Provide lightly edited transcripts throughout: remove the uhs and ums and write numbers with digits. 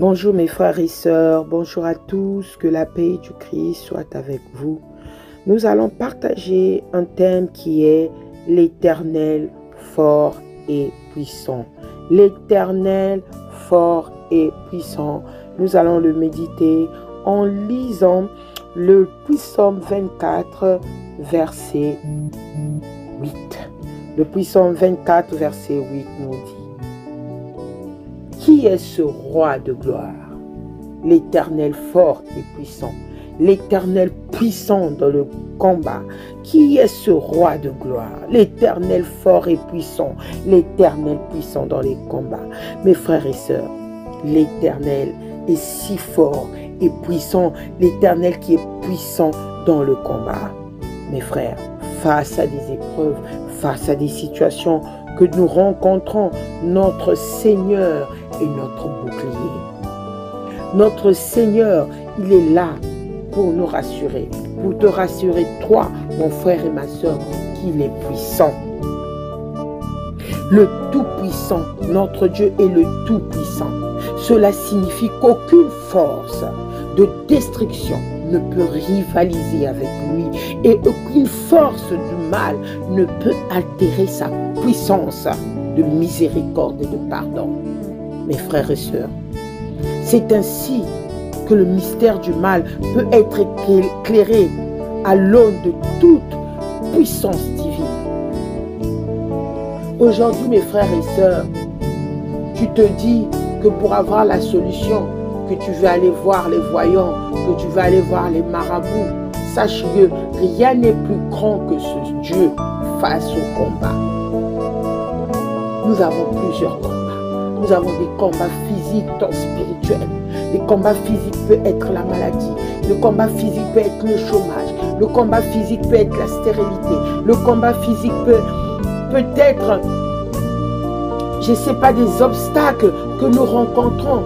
Bonjour mes frères et sœurs, bonjour à tous, que la paix du Christ soit avec vous. Nous allons partager un thème qui est l'Éternel fort et puissant. L'Éternel fort et puissant. Nous allons le méditer en lisant le Psaume 24, verset 8. Le Psaume 24, verset 8 nous dit: Qui est ce roi de gloire? L'Éternel fort et puissant, l'Éternel puissant dans le combat. Qui est ce roi de gloire? L'Éternel fort et puissant, l'Éternel puissant dans les combats. Mes frères et sœurs, l'Éternel est si fort et puissant, l'Éternel qui est puissant dans le combat. Mes frères, face à des épreuves, face à des situations que nous rencontrons, notre Seigneur est notre bouclier. Notre Seigneur, il est là pour nous rassurer, pour te rassurer, toi, mon frère et ma soeur, qu'il est puissant. Le Tout-Puissant, notre Dieu est le Tout-Puissant. Cela signifie qu'aucune force de destruction ne peut rivaliser avec lui et aucune force du mal ne peut altérer sa puissance de miséricorde et de pardon. Mes frères et sœurs, c'est ainsi que le mystère du mal peut être éclairé à l'aune de toute puissance divine. Aujourd'hui, mes frères et sœurs, tu te dis que pour avoir la solution, que tu veux aller voir les voyants, que tu veux aller voir les marabouts, sache que rien n'est plus grand que ce Dieu face au combat. Nous avons plusieurs combats. Nous avons des combats physiques, tant spirituels. Les combats physiques peuvent être la maladie. Le combat physique peut être le chômage. Le combat physique peut être la stérilité. Le combat physique peut être, je ne sais pas, des obstacles que nous rencontrons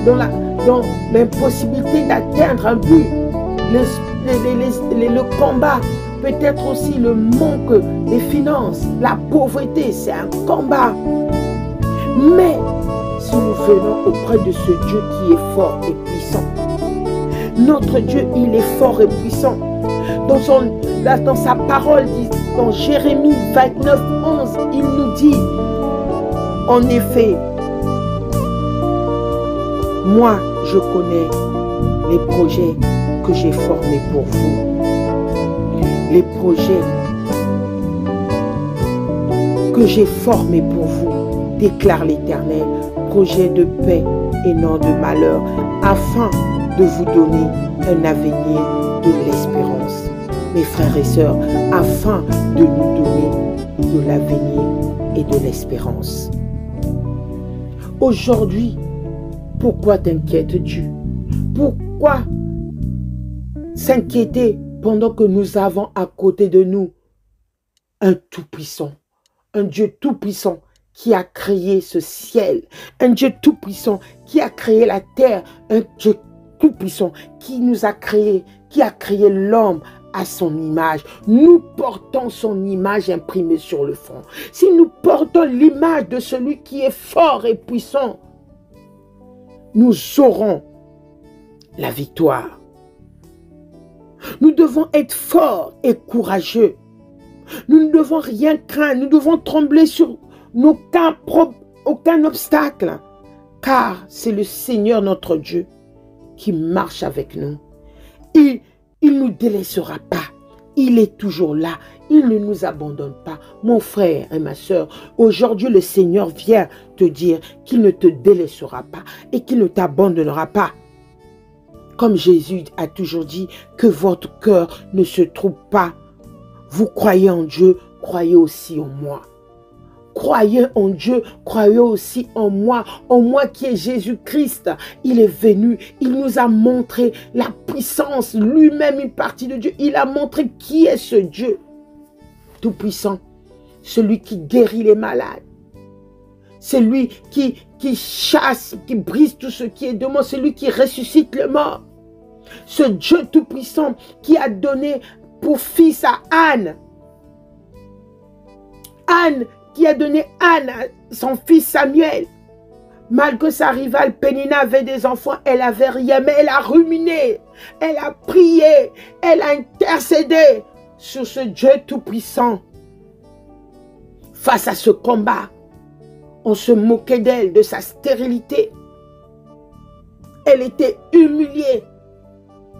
dans l'impossibilité d'atteindre un but. Le combat peut être aussi le manque des finances, la pauvreté, c'est un combat. Mais si nous venons auprès de ce Dieu qui est fort et puissant, notre Dieu, il est fort et puissant. Dans sa parole, dans Jérémie 29, 11, il nous dit, en effet, moi, je connais les projets que j'ai formés pour vous. Les projets que j'ai formés pour vous, déclare l'Éternel, projet de paix et non de malheur, afin de vous donner un avenir de l'espérance. Mes frères et sœurs, afin de nous donner de l'avenir et de l'espérance. Aujourd'hui, pourquoi t'inquiètes-tu? Pourquoi s'inquiéter pendant que nous avons à côté de nous un tout-puissant, un Dieu tout-puissant qui a créé ce ciel, un Dieu tout-puissant qui a créé la terre, un Dieu tout-puissant qui nous a créé, qui a créé l'homme à son image. Nous portons son image imprimée sur le front. Si nous portons l'image de celui qui est fort et puissant, nous aurons la victoire. Nous devons être forts et courageux. Nous ne devons rien craindre. Nous devons trembler sur aucun obstacle. Car c'est le Seigneur notre Dieu qui marche avec nous. Il ne nous délaissera pas. Il est toujours là. Il ne nous abandonne pas. Mon frère et ma soeur, aujourd'hui le Seigneur vient te dire qu'il ne te délaissera pas et qu'il ne t'abandonnera pas. Comme Jésus a toujours dit, que votre cœur ne se trouble pas. Vous croyez en Dieu, croyez aussi en moi. Croyez en Dieu, croyez aussi en moi qui est Jésus-Christ. Il est venu, il nous a montré la puissance, lui-même une partie de Dieu. Il a montré qui est ce Dieu tout-puissant, celui qui guérit les malades, celui qui chasse, qui brise tout ce qui est de mort, celui qui ressuscite le mort. Ce Dieu tout-puissant qui a donné pour fils à Anne. Anne qui a donné Anne à son fils Samuel. Malgré sa rivale, Pénina avait des enfants, elle n'avait rien, mais elle a ruminé, elle a prié, elle a intercédé sur ce Dieu tout-puissant. Face à ce combat, on se moquait d'elle, de sa stérilité. Elle était humiliée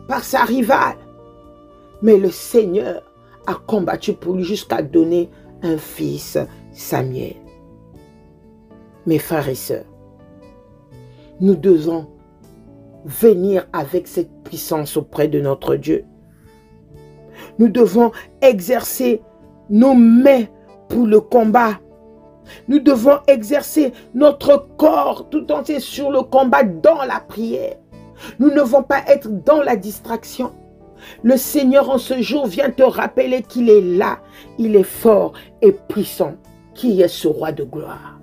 par sa rivale. Mais le Seigneur a combattu pour lui jusqu'à donner un fils, Samuel. Mes frères et sœurs, nous devons venir avec cette puissance auprès de notre Dieu. Nous devons exercer nos mains pour le combat. Nous devons exercer notre corps tout entier sur le combat dans la prière. Nous ne devons pas être dans la distraction. Le Seigneur en ce jour vient te rappeler qu'il est là. Il est fort et puissant. Qui est ce roi de gloire?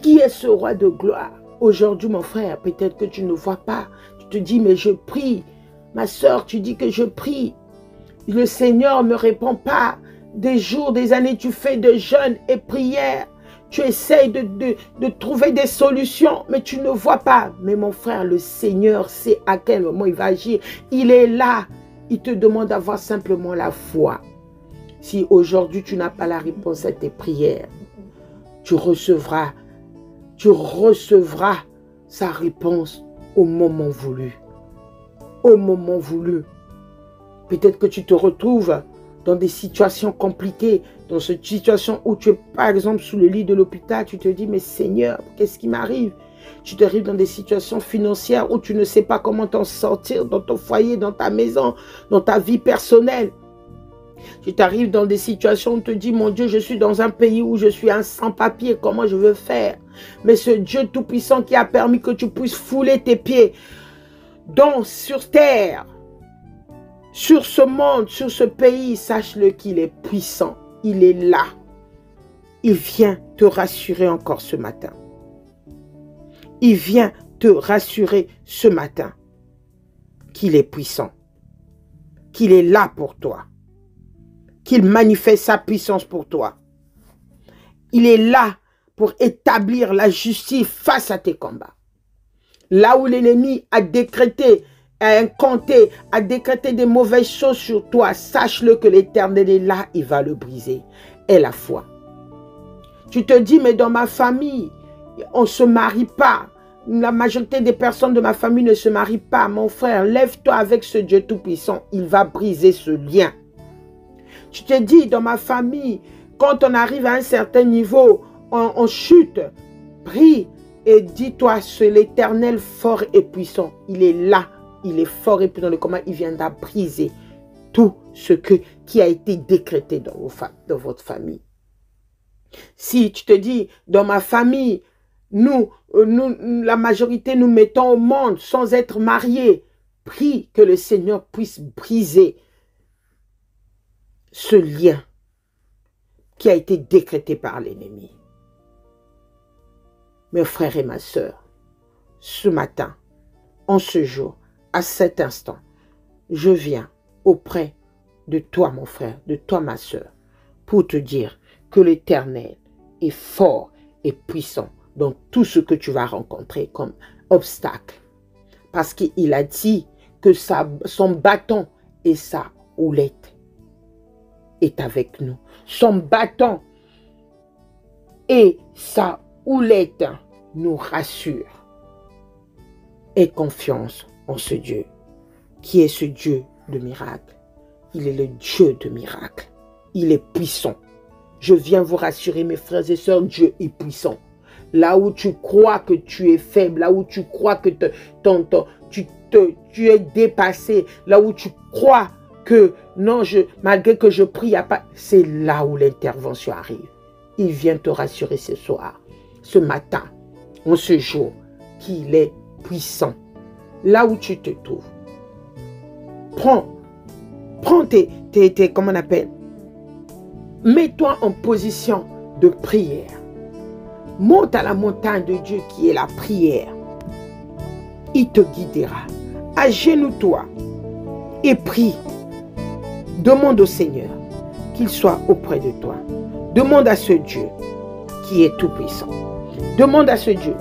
Qui est ce roi de gloire? Aujourd'hui, mon frère, peut-être que tu ne vois pas. Tu te dis, mais je prie. Ma soeur, tu dis que je prie. Le Seigneur ne me répond pas. Des jours, des années, tu fais de jeûnes et prières. Tu essayes de trouver des solutions, mais tu ne vois pas. Mais mon frère, le Seigneur sait à quel moment il va agir. Il est là. Il te demande d'avoir simplement la foi. Si aujourd'hui, tu n'as pas la réponse à tes prières, tu recevras sa réponse au moment voulu. Au moment voulu. Peut-être que tu te retrouves dans des situations compliquées, dans cette situation où tu es par exemple sous le lit de l'hôpital, tu te dis, mais Seigneur, qu'est-ce qui m'arrive? Tu t'arrives dans des situations financières où tu ne sais pas comment t'en sortir dans ton foyer, dans ta maison, dans ta vie personnelle. Tu t'arrives dans des situations où tu te dis, mon Dieu, je suis dans un pays où je suis un sans-papier, comment je veux faire? Mais ce Dieu tout-puissant qui a permis que tu puisses fouler tes pieds sur terre, sur ce monde, sur ce pays, sache-le qu'il est puissant. Il est là. Il vient te rassurer encore ce matin. Il vient te rassurer ce matin qu'il est puissant. Qu'il est là pour toi. Qu'il manifeste sa puissance pour toi. Il est là pour établir la justice face à tes combats. Là où l'ennemi a décrété, a incanté, a décrété des mauvaises choses sur toi, sache-le que l'Éternel est là, il va le briser. Aie la foi. Tu te dis, mais dans ma famille, on ne se marie pas. La majorité des personnes de ma famille ne se marient pas. Mon frère, lève-toi avec ce Dieu tout-puissant. Il va briser ce lien. Tu te dis, dans ma famille, quand on arrive à un certain niveau, on chute. Prie et dis-toi, c'est l'Éternel fort et puissant. Il est là. Il est fort et puissant dans le combat. Il viendra briser tout ce qui a été décrété dans votre famille. Si tu te dis, dans ma famille, nous, la majorité, nous mettons au monde sans être mariés. Prie que le Seigneur puisse briser ce lien qui a été décrété par l'ennemi. Mes frères et ma sœur, ce matin, en ce jour, à cet instant, je viens auprès de toi, mon frère, de toi, ma sœur, pour te dire que l'Éternel est fort et puissant dans tout ce que tu vas rencontrer comme obstacle. Parce qu'il a dit que son bâton et sa houlette est avec nous. Son bâton et sa houlette nous rassurent. Aie confiance en ce Dieu, qui est ce Dieu de miracle. Il est le Dieu de miracle. Il est puissant. Je viens vous rassurer, mes frères et sœurs, Dieu est puissant. Là où tu crois que tu es faible, là où tu crois que tu es dépassé, là où tu crois que non, malgré que je prie, c'est là où l'intervention arrive. Il vient te rassurer ce soir, ce matin, en ce jour, qu'il est puissant. Là où tu te trouves, prends comment on appelle, mets-toi en position de prière. Monte à la montagne de Dieu qui est la prière. Il te guidera. Agenouille-toi et prie. Demande au Seigneur qu'il soit auprès de toi. Demande à ce Dieu qui est tout puissant. Demande à ce Dieu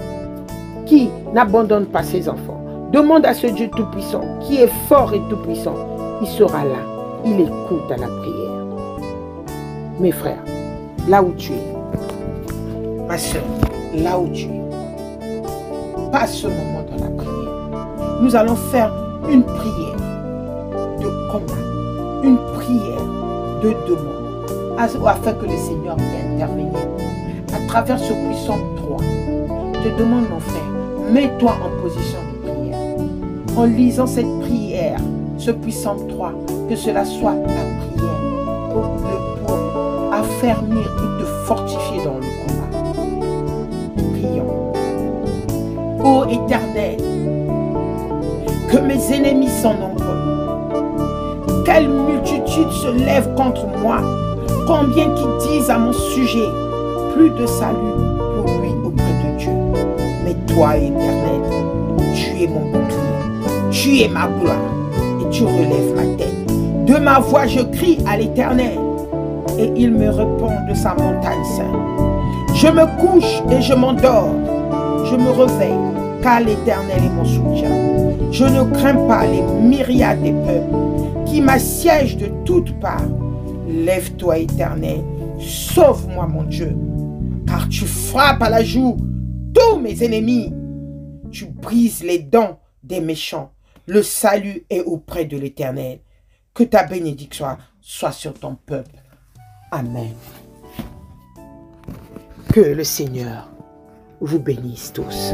qui n'abandonne pas ses enfants. Demande à ce Dieu tout-puissant qui est fort et tout-puissant. Il sera là. Il écoute à la prière. Mes frères, là où tu es, ma soeur, là où tu es, passe ce moment dans la prière. Nous allons faire une prière de combat, une prière de demande, afin que le Seigneur puisse intervenir. À travers ce puissant 3, je te demande, mon frère, mets-toi en position de prière. En lisant cette prière, ce puissant 3, que cela soit la prière pour affermir et te fortifier dans le combat. Prions. Ô Éternel, que mes ennemis sont nombreux. Quelle multitude se lève contre moi. Combien qui disent à mon sujet, plus de salut pour lui auprès de Dieu. Mais toi, Éternel, tu es mon bouclier, tu es ma gloire et tu relèves ma tête. De ma voix, je crie à l'Éternel et il me répond de sa montagne sainte. Je me couche et je m'endors. Je me réveille car l'Éternel est mon soutien. Je ne crains pas les myriades des peuples qui m'assiègent de toutes parts. Lève-toi, Éternel, sauve-moi, mon Dieu, car tu frappes à la joue tous mes ennemis. Tu brises les dents des méchants. Le salut est auprès de l'Éternel. Que ta bénédiction soit sur ton peuple. Amen. Que le Seigneur vous bénisse tous.